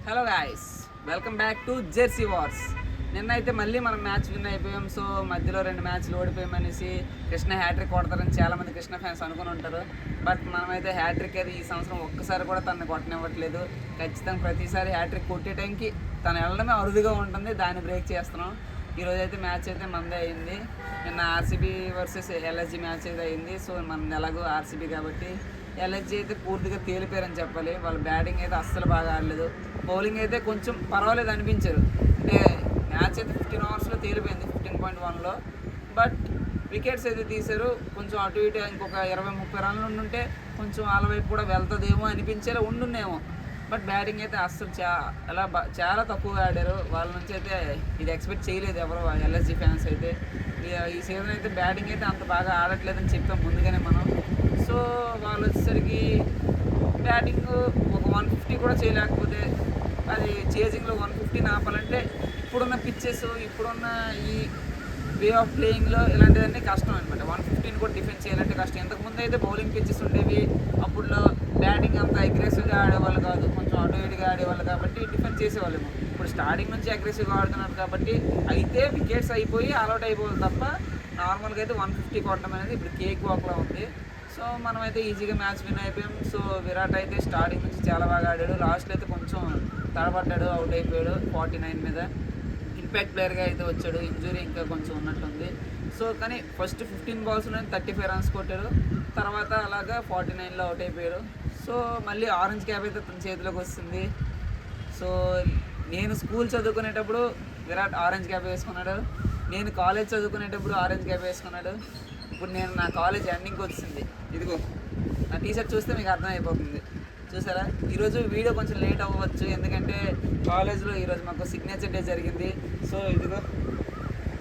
Hello guys, welcome back to Jersey wars. నిన్నైతే మళ్ళీ మనం మ్యాచ్ విన్ అయిపోయాం. సో మధ్యలో 2 మ్యాచ్లు ఓడిపోయామనేసి కృష్ణ హ్యాట్రిక్ కొడతారని చాలామంది కృష్ణ ఫ్యాన్స్ అనుకుని ఉంటారు. బట్ మనమైతే హ్యాట్రిక్ అయితే ఈ సంవత్సరం ఒక్కసారి కూడా తనని కొట్టనివ్వట్లేదు. ఖచ్చితంగా ప్రతిసారి హ్యాట్రిక్ కొట్టే టైంకి తను వెళ్ళడమే అరుదుగా ఉంటుంది, దాన్ని బ్రేక్ చేస్తున్నాం. ఈరోజు అయితే మ్యాచ్ అయితే మనదే అయింది. నిన్న ఆర్సీబీ వర్సెస్ ఎల్ఎస్జీ మ్యాచ్ అయితే అయింది. సో మన ఎలాగో ఆర్సీబీ కాబట్టి ఎల్ఎస్జీ అయితే పూర్తిగా తేలిపోయారని చెప్పాలి. వాళ్ళు బ్యాటింగ్ అయితే అస్సలు బాగా ఆడలేదు, బౌలింగ్ అయితే కొంచెం పర్వాలేదు అనిపించారు. అంటే మ్యాచ్ అయితే 15 ఓవర్స్లో తేలిపోయింది 15.1లో. బట్ వికెట్స్ అయితే తీశారు. కొంచెం అటు ఇటు ఇంకొక 20-30 రన్లు ఉండుంటే కొంచెం వాళ్ళ వైపు కూడా వెళ్తుందేమో అనిపించేలా ఉండున్నేమో. బట్ బ్యాటింగ్ అయితే అస్సలు చాలా తక్కువగా ఆడారు. వాళ్ళ నుంచి అయితే ఇది ఎక్స్పెక్ట్ చేయలేదు ఎవరు ఎల్ఎస్జీ ఫ్యాన్స్ అయితే. ఈ సీజన్ అయితే బ్యాటింగ్ అయితే అంత బాగా ఆడట్లేదని చెప్పాం ముందుగానే మనం. సో వాళ్ళు వచ్చేసరికి బ్యాటింగ్ ఒక 150 కూడా చేయలేకపోతే అది చేజింగ్లో 150 ఆపాలంటే ఇప్పుడున్న పిచ్చెస్, ఇప్పుడున్న ఈ వే ఆఫ్ ప్లేయింగ్లో ఇలాంటివన్నీ కష్టం అనమాట. 150 కూడా డిఫెండ్ చేయాలంటే కష్టం. ఇంతకుముందు అయితే బౌలింగ్ పిచ్చెస్ ఉండేవి, అప్పుడులో బ్యాటింగ్ అంత అగ్రెసివ్గా ఆడేవాళ్ళు కాదు, కొంచెం అటు ఇటుగా ఆడేవాళ్ళు కాబట్టి డిఫెండ్ చేసేవాళ్ళేమో. ఇప్పుడు స్టార్టింగ్ నుంచి అగ్రెసివ్గా ఆడుతున్నారు కాబట్టి అయితే వికెట్స్ అయిపోయి ఆల్అౌట్ అయిపోవాలి తప్ప నార్మల్గా అయితే 150 కొట్టడం అనేది ఇప్పుడు కేక్ వాక్లో ఉంది. సో మనమైతే ఈజీగా మ్యాచ్ విన్ అయిపోయాం. సో విరాట్ అయితే స్టార్టింగ్ నుంచి చాలా బాగా ఆడాడు, లాస్ట్లో అయితే కొంచెం తడబడ్డాడు, అవుట్ అయిపోయాడు 49 మీద. ఇంపాక్ట్ ప్లేయర్గా అయితే వచ్చాడు, ఇంజురీ ఇంకా కొంచెం ఉన్నట్టుంది. సో కానీ ఫస్ట్ 15 బాల్స్లో 35 రన్స్ కొట్టాడు, తర్వాత అలాగా 49లో అవుట్ అయిపోయాడు. సో మళ్ళీ ఆరెంజ్ క్యాప్ అయితే తన చేతిలోకి వస్తుంది. సో నేను స్కూల్ చదువుకునేటప్పుడు విరాట్ ఆరెంజ్ క్యాప్ వేసుకున్నాడు, నేను కాలేజ్ చదువుకునేటప్పుడు ఆరెంజ్ క్యాప్ వేసుకున్నాడు. ఇప్పుడు నేను నా కాలేజ్ ఎండింగ్కి వచ్చింది, ఇదిగో నా టీషర్ట్ చూస్తే మీకు అర్థమైపోతుంది. చూసారా, ఈరోజు వీడియో కొంచెం లేట్ అవ్వచ్చు ఎందుకంటే కాలేజ్లో ఈరోజు మాకు సిగ్నేచర్ డే జరిగింది. సో ఇదిగో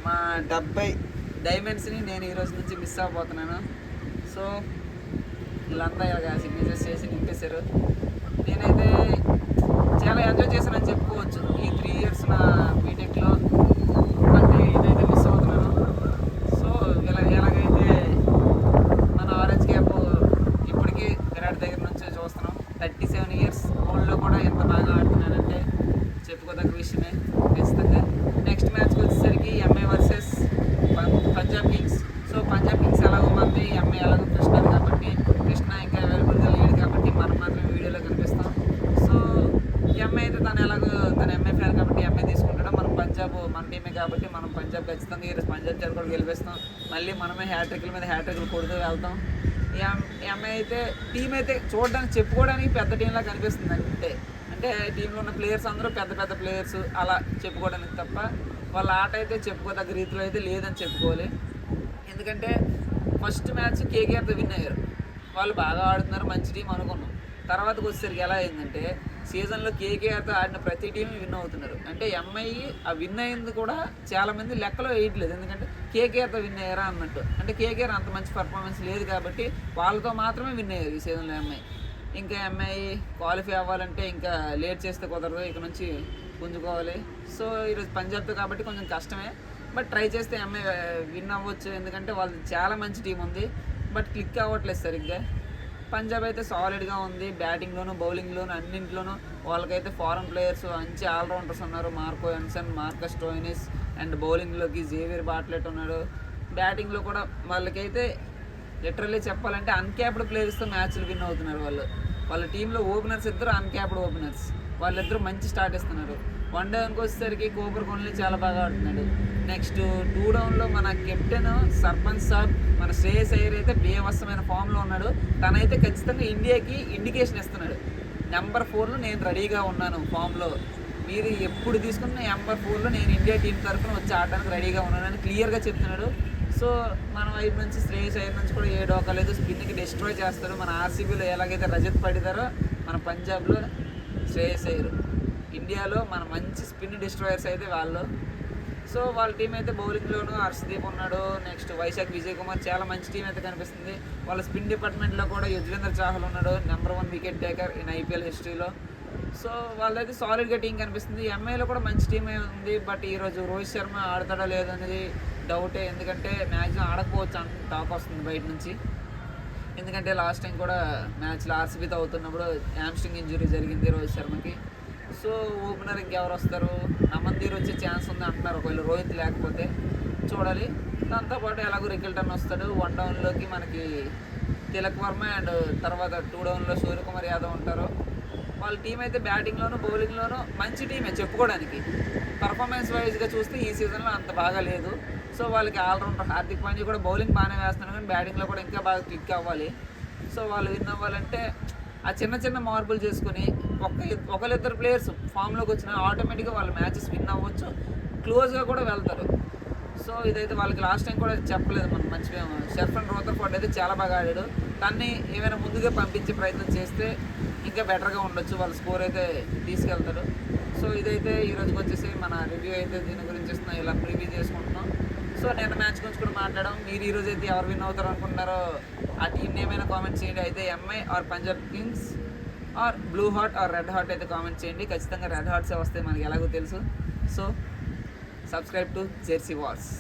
మా 70 డైమండ్స్ని నేను ఈరోజు నుంచి మిస్ అవ్వబోతున్నాను. సో వీళ్ళంతా ఇలాగ సిగ్నేచర్స్ చేసి నింపేశారు. నేనైతే చాలా ఎంజాయ్ చేశానని చెప్పుకోవచ్చు ఈ 3 ఇయర్స్ నా బీటెక్లో. బట్ ఇదైతే మిస్ అవుతున్నాను. సో ఎలాగైతే మన ఆరెంజ్ క్యాప్ ఇప్పటికీ విరాట్ దగ్గర నుంచి చూస్తున్నాం. 37 ఇయర్స్ ఓల్డ్లో కూడా ఎంత బాగా ఆడుతున్నానంటే చెప్పుకోదగ్గ విషయమే ఖచ్చితంగా. నెక్స్ట్ మ్యాచ్కి వచ్చేసరికి MI versus Punjab Kings. So Punjab Kings ఎలాగో మంది, ఎంఐ ఎలాగో కృష్ణది కాబట్టి కృష్ణ ఇంకా అవైలబుల్గా లేడు కాబట్టి మనం మాత్రం వీడియోలో కనిపిస్తాం. సో ఎంఐ అయితే తన ఎంఐ ఫ్యాన్ కాబట్టి ఎంఐ తీసుకుంటాడు. మనం పంజాబ్ మన టీమే కాబట్టి మనం పంజాబ్ ఖచ్చితంగా ఈరోజు పంజాబ్ జట్టు కూడా గెలిపిస్తాం. మళ్ళీ మనమే హ్యాట్రిక్ల మీద హ్యాట్రిక్లు కొడుతూ వెళ్తాం. ఎంఐ అయితే టీం అయితే చూడడానికి చెప్పుకోవడానికి పెద్ద టీంలా కనిపిస్తుంది. అంటే టీంలో ఉన్న ప్లేయర్స్ అందరూ పెద్ద పెద్ద ప్లేయర్స్ అలా చెప్పుకోవడానికి తప్ప వాళ్ళ ఆట అయితే చెప్పుకోదగ్గ రీతిలో అయితే లేదని చెప్పుకోవాలి. ఎందుకంటే ఫస్ట్ మ్యాచ్ కేకేఆర్తో విన్ అయ్యారు, వాళ్ళు బాగా ఆడుతున్నారు, మంచి టీం అనుకున్నాం. తర్వాతకు వచ్చేసరికి ఎలా అయిందంటే సీజన్లో కేకేఆర్తో ఆడిన ప్రతి టీం విన్ అవుతున్నారు. అంటే ఎంఐ ఆ విన్ అయింది కూడా చాలామంది లెక్కలో వేయట్లేదు, ఎందుకంటే కేకేఆర్తో విన్ అయ్యారా అన్నట్టు. అంటే కేకేఆర్ అంత మంచి పర్ఫార్మెన్స్ లేదు కాబట్టి వాళ్ళతో మాత్రమే విన్ అయ్యారు ఈ సీజన్లో ఎంఐ. ఇంకా ఎంఐ క్వాలిఫై అవ్వాలంటే ఇంకా లేట్ చేస్తే కుదరదు, ఇక నుంచి పుంజుకోవాలి. సో ఈరోజు పంజాబ్తో కాబట్టి కొంచెం కష్టమే, బట్ ట్రై చేస్తే ఎంఐ విన్ అవ్వచ్చు. ఎందుకంటే వాళ్ళు చాలా మంచి టీం ఉంది, బట్ క్లిక్ అవ్వట్లేదు సరిగ్గా. పంజాబ్ అయితే సాలిడ్గా ఉంది, బ్యాటింగ్లోను బౌలింగ్లోను అన్నింటిలోనూ. వాళ్ళకైతే ఫారెన్ ప్లేయర్స్ మంచి ఆల్రౌండర్స్ ఉన్నారు, Marco Jansen, Marcus Stoinis, and బౌలింగ్లోకి జేవియర్ బాట్లెట్ ఉన్నాడు. బ్యాటింగ్లో కూడా వాళ్ళకైతే లిటరల్లీ చెప్పాలంటే అన్క్యాప్డ్ ప్లేయర్స్తో మ్యాచ్లు విన్ అవుతున్నారు వాళ్ళు. వాళ్ళ టీంలో ఓపెనర్స్ ఇద్దరు అన్క్యాప్డ్ ఓపెనర్స్, వాళ్ళిద్దరూ మంచి స్టార్ట్ ఇస్తున్నారు. 1 డౌన్కి వచ్చేసరికి కోపర్ కొన్లీ చాలా బాగా ఆడుతున్నాడు. నెక్స్ట్ 2 డౌన్లో మన కెప్టెన్ సర్పంచ్ సాబ్, మన శ్రేయస్ అయ్యర్ అయితే బేవస్తమైన ఫామ్లో ఉన్నాడు. తనైతే ఖచ్చితంగా ఇండియాకి ఇండికేషన్ ఇస్తున్నాడు, నెంబర్ 4లో నేను రెడీగా ఉన్నాను ఫామ్లో, మీరు ఎప్పుడు తీసుకున్న నెంబర్ 4లో నేను ఇండియా టీం తరఫున వచ్చి ఆడడానికి రెడీగా ఉన్నాను అని క్లియర్గా చెప్తున్నాడు. సో మన వైపు నుంచి శ్రేయస్ అయ్యర్ నుంచి కూడా ఏ డోకా లేదు, స్పిన్కి డిస్ట్రాయ్ చేస్తాడు. మన ఆర్సీబీలో ఎలాగైతే రజత్ పడిదారో మన పంజాబ్లో శ్రేయస్ అయ్యర్, ఇండియాలో మన మంచి స్పిన్ డిస్ట్రాయర్స్ అయితే వాళ్ళు. సో వాళ్ళ టీం అయితే బౌలింగ్లోనూ హర్షదీప్ ఉన్నాడు, నెక్స్ట్ వైశాఖ్ విజయ్ కుమార్, చాలా మంచి టీం అయితే కనిపిస్తుంది. వాళ్ళ స్పిన్ డిపార్ట్మెంట్లో కూడా యుజ్వేంద్ర చాహల్ ఉన్నాడు, number 1 wicket taker in IPL హిస్టరీలో. సో వాళ్ళైతే సాలిడ్గా టీం కనిపిస్తుంది. ఎంఐలో కూడా మంచి టీమే ఉంది, బట్ ఈరోజు రోహిత్ శర్మ ఆడతాడో లేదో అనేది డౌటే, ఎందుకంటే మ్యాక్సిమం ఆడకపోవచ్చు అని టాక్ వస్తుంది బయట నుంచి. ఎందుకంటే లాస్ట్ టైం కూడా మ్యాచ్లో ఆర్సీబీతో అవుతున్నప్పుడు హ్యామ్స్ట్రింగ్ ఇంజురీ జరిగింది రోహిత్ శర్మకి. సో సో ఓపెనర్ ఇంకెవరు వస్తారు, నమందీర్ వచ్చే ఛాన్స్ ఉంది అంటున్నారు ఒకవేళ రోహిత్ లేకపోతే, చూడాలి. దాంతోపాటు ఎలాగో రికిల్టన్ వస్తాడు. 1 డౌన్లోకి మనకి తిలక్ వర్మ అండ్ తర్వాత 2 డౌన్లో సూర్యకుమార్ యాదవ్ ఉంటారు. వాళ్ళ టీం అయితే బ్యాటింగ్లోనూ బౌలింగ్లోనూ మంచి టీమే చెప్పుకోవడానికి. పర్ఫార్మెన్స్ వైజ్గా చూస్తే ఈ సీజన్లో అంత బాగా లేదు. సో వాళ్ళకి ఆల్రౌండర్ హార్దిక్ పాండ్యా కూడా బౌలింగ్ బాగానే వేస్తున్నాడు, కానీ బ్యాటింగ్లో కూడా ఇంకా బాగా క్లిక్ అవ్వాలి. సో వాళ్ళు విన్ అవ్వాలంటే ఆ చిన్న చిన్న మార్పులు చేసుకుని ఒకరిద్దరు ప్లేయర్స్ ఫామ్లోకి వచ్చినా ఆటోమేటిక్గా వాళ్ళ మ్యాచెస్ విన్ అవ్వచ్చు, క్లోజ్గా కూడా వెళ్తారు. సో ఇదైతే వాళ్ళకి లాస్ట్ టైం కూడా చెప్పలేదు మనం మర్చిపోయాము. షెర్ఫన్ రోథర్ఫోర్డ్ అయితే చాలా బాగా ఆడాడు. తన్ని ఏమైనా ముందుగా పంపించే ప్రయత్నం చేస్తే ఇంకా బెటర్గా ఉండొచ్చు, వాళ్ళ స్కోర్ అయితే తీసుకెళ్తారు. సో ఇదైతే ఈ రోజుకి వచ్చేసి మన రివ్యూ అయితే దీని గురించి ఇస్తున్నాం, ఇలా ప్రివ్యూ చేసుకుంటున్నాం. సో నిన్న మ్యాచ్ గురించి కూడా మాట్లాడడం. మీరు ఈరోజు అయితే ఎవరు విన్ అవుతారు అనుకుంటున్నారో ఆ టీంని ఏమైనా కామెంట్ చేయండి. అయితే MI or Punjab kings or blue heart or red heart అయితే కామెంట్ చేయండి. ఖచ్చితంగా రెడ్ హార్ట్సే వస్తాయి మనకి ఎలాగో తెలుసు. So subscribe to Jersey wars.